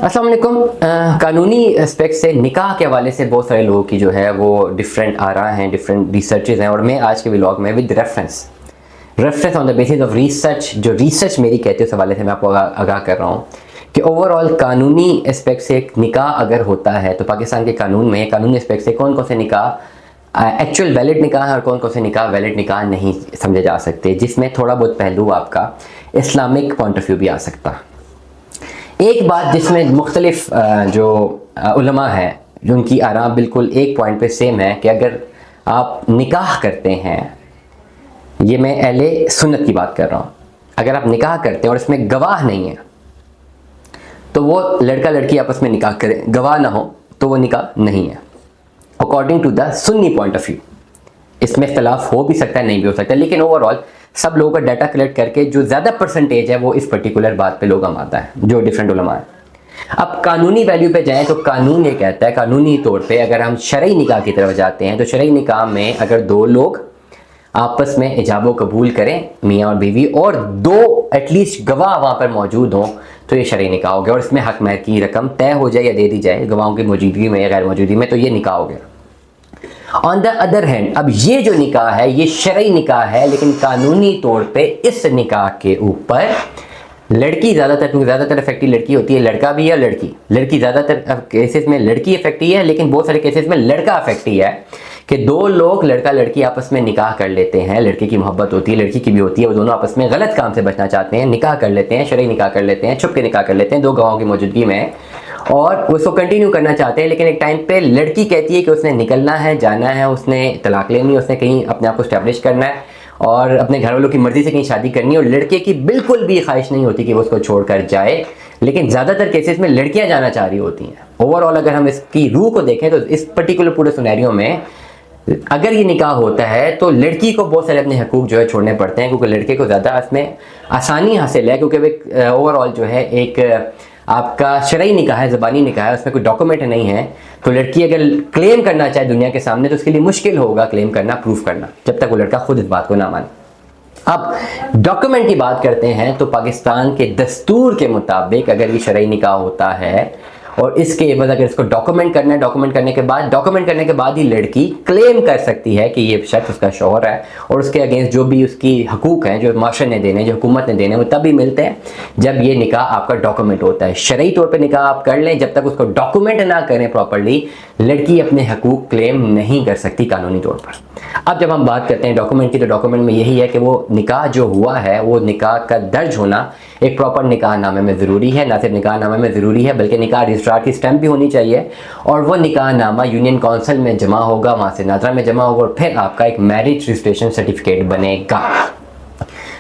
السلام علیکم. قانونی اسپیکٹ سے نکاح کے حوالے سے بہت سارے لوگوں کی جو ہے وہ ڈفرینٹ آراء ہیں, ڈفرینٹ ریسرچز ہیں, اور میں آج کے ولاگ میں with reference on the basis of research, جو ریسرچ میری کہتے ہیں اس حوالے سے میں آپ کو آگاہ کر رہا ہوں کہ اوور آل قانونی اسپیکٹ سے ایک نکاح اگر ہوتا ہے تو پاکستان کے قانون میں قانونی اسپیکٹ سے کون کون سے نکاح ایکچوئل ویلڈ نکاح ہے اور کون کون سے نکاح ویلڈ نکاح نہیں سمجھے جا سکتے, جس میں تھوڑا بہت پہلو آپ کا اسلامک پوائنٹ آف ویو بھی آ سکتا. ایک بات جس میں مختلف جو علماء ہیں جو ان کی آراء بالکل ایک پوائنٹ پہ سیم ہے کہ اگر آپ نکاح کرتے ہیں, یہ میں اہل سنت کی بات کر رہا ہوں, اگر آپ نکاح کرتے ہیں اور اس میں گواہ نہیں ہے تو وہ لڑکا لڑکی آپس میں نکاح کریں, گواہ نہ ہو تو وہ نکاح نہیں ہے according to the Sunni point of view. اس میں اختلاف ہو بھی سکتا ہے, نہیں بھی ہو سکتا, لیکن اوور آل سب لوگوں کا ڈیٹا کلیکٹ کر کے جو زیادہ پرسنٹیج ہے وہ اس پرٹیکولر بات پہ لوگ آتا ہے جو ڈفرینٹ علماء ہیں. اب قانونی ویلیو پہ جائیں تو قانون یہ کہتا ہے, قانونی طور پہ اگر ہم شرعی نکاح کی طرف جاتے ہیں تو شرعی نکاح میں اگر دو لوگ آپس میں ایجاب و قبول کریں, میاں اور بیوی, اور دو ایٹ لیسٹ گواہ وہاں پر موجود ہوں تو یہ شرعی نکاح ہو گیا, اور اس میں حق مہر کی رقم طے ہو جائے یا دے دی جائے گواہوں کی موجودگی میں یا غیر موجودگی میں, تو یہ نکاح ہو گیا. آن دا ادر ہینڈ اب یہ جو نکاح ہے یہ شرعی نکاح ہے, لیکن قانونی طور پہ اس نکاح کے اوپر لڑکی زیادہ تر افیکٹی لڑکی ہوتی ہے, لڑکا بھی ہے لڑکی زیادہ تر کیسز میں لڑکی افیکٹی ہے, لیکن بہت سارے کیسز میں لڑکا افیکٹی ہے کہ دو لوگ لڑکا لڑکی آپس میں نکاح کر لیتے ہیں, لڑکے کی محبت ہوتی ہے لڑکی کی بھی ہوتی ہے, وہ دونوں آپس میں غلط کام سے بچنا چاہتے ہیں, نکاح کر لیتے ہیں, شرعی نکاح کر لیتے ہیں, چھپ کے نکاح کر لیتے ہیں دو گواہوں کی موجودگی میں, اور اس کو کنٹینیو کرنا چاہتے ہیں. لیکن ایک ٹائم پہ لڑکی کہتی ہے کہ اس نے نکلنا ہے, جانا ہے, اس نے طلاق لینی ہے, اس نے کہیں اپنے آپ کو اسٹیبلش کرنا ہے اور اپنے گھر والوں کی مرضی سے کہیں شادی کرنی ہے, اور لڑکے کی بالکل بھی خواہش نہیں ہوتی کہ وہ اس کو چھوڑ کر جائے, لیکن زیادہ تر کیسز میں لڑکیاں جانا چاہ رہی ہوتی ہیں. اوور آل اگر ہم اس کی روح کو دیکھیں تو اس پرٹیکولر پورے سینیریو میں اگر یہ نکاح ہوتا ہے تو لڑکی کو بہت سارے اپنے حقوق جو ہے چھوڑنے پڑتے ہیں, کیونکہ لڑکے کو زیادہ اس میں آسانی حاصل ہے, کیونکہ اوور آل جو ہے ایک آپ کا شرعی نکاح ہے, زبانی نکاح ہے, اس میں کوئی ڈاکومنٹ نہیں ہے, تو لڑکی اگر کلیم کرنا چاہے دنیا کے سامنے تو اس کے لیے مشکل ہوگا کلیم کرنا, پروف کرنا, جب تک وہ لڑکا خود اس بات کو نہ مانے. اب ڈاکومنٹ کی بات کرتے ہیں تو پاکستان کے دستور کے مطابق اگر یہ شرعی نکاح ہوتا ہے اور اس کے عوض اگر اس کو ڈاکومنٹ کرنا ہے, ڈاکومنٹ کرنے کے بعد ہی لڑکی کلیم کر سکتی ہے کہ یہ شخص اس کا شوہر ہے, اور اس کے اگینسٹ جو بھی اس کی حقوق ہیں جو معاشرے نے دینے, جو حکومت نے دینے, وہ تب بھی ملتے ہیں جب یہ نکاح آپ کا ڈاکومنٹ ہوتا ہے. شرعی طور پہ نکاح آپ کر لیں, جب تک اس کو ڈاکومنٹ نہ کریں پراپرلی لڑکی اپنے حقوق کلیم نہیں کر سکتی قانونی طور پر. اب جب ہم بات کرتے ہیں ڈاکومنٹ کی تو ڈاکومنٹ میں یہی ہے کہ وہ نکاح جو ہوا ہے وہ نکاح کا درج ہونا ایک پراپر نکاح نامے میں ضروری ہے. نہ صرف نکاح نامے میں ضروری ہے بلکہ نکاح رجسٹرار کی اسٹمپ بھی ہونی چاہیے, اور وہ نکاح نامہ یونین کونسل میں جمع ہوگا, وہاں سے ناظرہ میں جمع ہوگا, اور پھر آپ کا ایک میرج رجسٹریشن سرٹیفکیٹ بنے گا.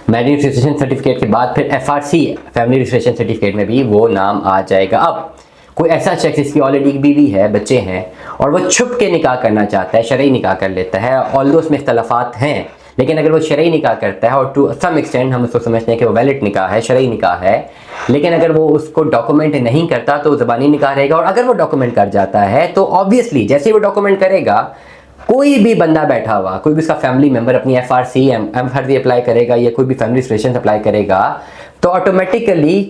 میرج رجسٹریشن سرٹیفکیٹ کے بعد پھر FRC فیملی رجسٹریشن سرٹیفکیٹ میں بھی وہ نام آ جائے گا. اب کوئی ایسا شخص جس کی آلریڈی بیوی ہے, بچے ہیں, اور وہ چھپ کے نکاح کرنا چاہتا ہے, شرعی نکاح کر لیتا ہے, آلدو اس میں اختلافات ہیں, لیکن اگر وہ شرعی نکاح کرتا ہے اور ٹو سم ایکسٹینٹ ہم اس کو سمجھتے ہیں کہ وہ ویلڈ نکاح ہے, شرعی نکاح ہے, لیکن اگر وہ اس کو ڈاکومنٹ نہیں کرتا تو زبانی نکاح رہے گا. اور اگر وہ ڈاکومنٹ کر جاتا ہے تو آبویسلی جیسے وہ ڈاکومنٹ کرے گا, کوئی بھی بندہ بیٹھا ہوا, کوئی بھی اس کا فیملی ممبر اپنی FRC اپلائی کرے گا یا کوئی بھی فیملی رجسٹریشن اپلائی کرے گا تو آٹومیٹیکلی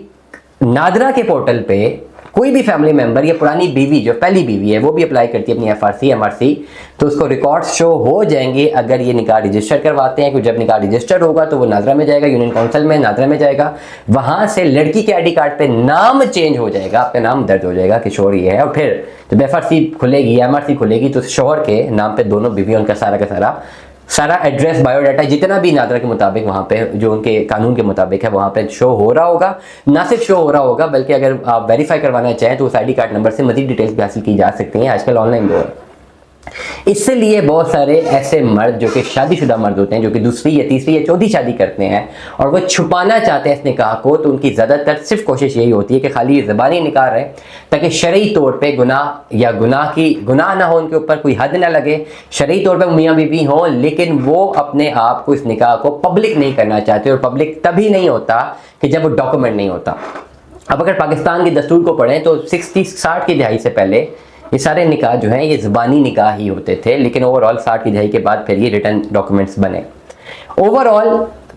نادرا کے پورٹل پہ کوئی بھی فیملی ممبر یا پرانی بیوی جو پہلی بیوی ہے وہ بھی اپلائی کرتی ہے اپنی FRC MRC, تو اس کو ریکارڈز شو ہو جائیں گے اگر یہ نکاح رجسٹر کرواتے ہیں. کہ جب نکاح رجسٹر ہوگا تو وہ ناظرہ میں جائے گا, یونین کونسل میں ناظرہ میں جائے گا, وہاں سے لڑکی کے ID کارڈ پہ نام چینج ہو جائے گا, آپ کا نام درج ہو جائے گا کہ شوہر یہ ہے, اور پھر جب FRC کھلے گی MRC کھلے گی تو شوہر کے نام پہ دونوں بیویوں کا سارا ایڈریس بایو ڈاٹا جتنا بھی ناظرہ کے مطابق وہاں پہ جو ان کے قانون کے مطابق ہے وہاں پہ شو ہو رہا ہوگا. نہ صرف شو ہو رہا ہوگا بلکہ اگر آپ ویریفائی کروانا چاہیں تو اس ID کارڈ نمبر سے مزید ڈیٹیلز بھی حاصل کی جا سکتی ہیں. آج کل آن لائن دور ہے, اس سے لیے بہت سارے ایسے مرد جو کہ شادی شدہ مرد ہوتے ہیں جو کہ دوسری یا تیسری یا چوتھی شادی کرتے ہیں اور وہ چھپانا چاہتے ہیں اس نکاح کو, تو ان کی زیادہ تر صرف کوشش یہی ہوتی ہے کہ خالی یہ زبانی نکاح رہے تاکہ شرعی طور پہ گناہ نہ ہو, ان کے اوپر کوئی حد نہ لگے. شرعی طور پہ میاں بیوی ہوں لیکن وہ اپنے آپ کو اس نکاح کو پبلک نہیں کرنا چاہتے, اور پبلک تبھی نہیں ہوتا کہ جب وہ ڈاکومنٹ نہیں ہوتا. اب اگر پاکستان کی دستور کو پڑھیں تو 60 کی دہائی سے پہلے یہ سارے نکاح جو ہیں یہ زبانی نکاح ہی ہوتے تھے, لیکن اوور آل 60 کی دہائی کے بعد پھر یہ ریٹن ڈاکومنٹس بنے. Over all